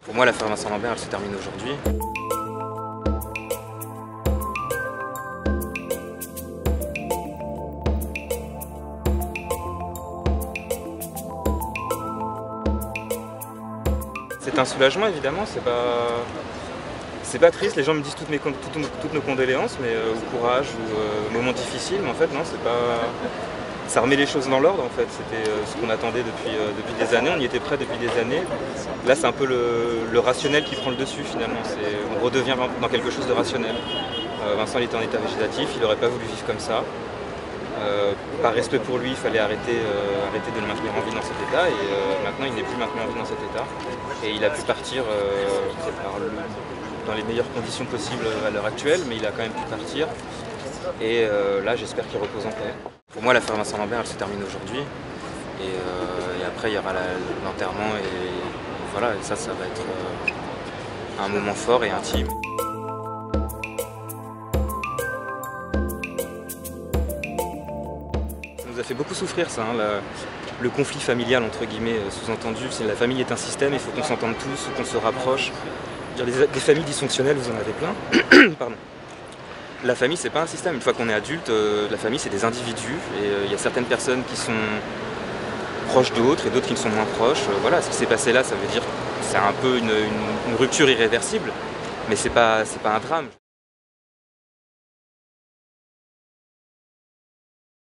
Pour moi, l'affaire Vincent Lambert, elle se termine aujourd'hui. C'est un soulagement, évidemment, c'est pas triste. Les gens me disent toutes nos condoléances, mais au courage ou moment difficile, mais en fait, non, c'est pas... Ça remet les choses dans l'ordre, en fait. C'était ce qu'on attendait depuis des années, on y était prêt depuis des années. Là, c'est un peu le rationnel qui prend le dessus, finalement. On redevient dans quelque chose de rationnel. Vincent, il était en état végétatif, il n'aurait pas voulu vivre comme ça. Par respect pour lui, il fallait arrêter de le maintenir en vie dans cet état, et maintenant, il n'est plus maintenu en vie dans cet état. Et il a pu partir dans les meilleures conditions possibles à l'heure actuelle, mais il a quand même pu partir. Et là, j'espère qu'il repose en paix. Pour moi, l'affaire Vincent Lambert, elle se termine aujourd'hui. Et après, il y aura l'enterrement, et voilà, et ça va être un moment fort et intime. Ça nous a fait beaucoup souffrir, ça, hein, le conflit familial, entre guillemets, sous-entendu. Si la famille est un système, il faut qu'on s'entende tous, qu'on se rapproche. Des familles dysfonctionnelles, vous en avez plein. Pardon. La famille, c'est pas un système. Une fois qu'on est adulte, la famille, c'est des individus. Et il y a certaines personnes qui sont proches d'autres et d'autres qui ne sont moins proches. Voilà, ce qui s'est passé là, ça veut dire que c'est un peu une rupture irréversible, mais c'est pas un drame.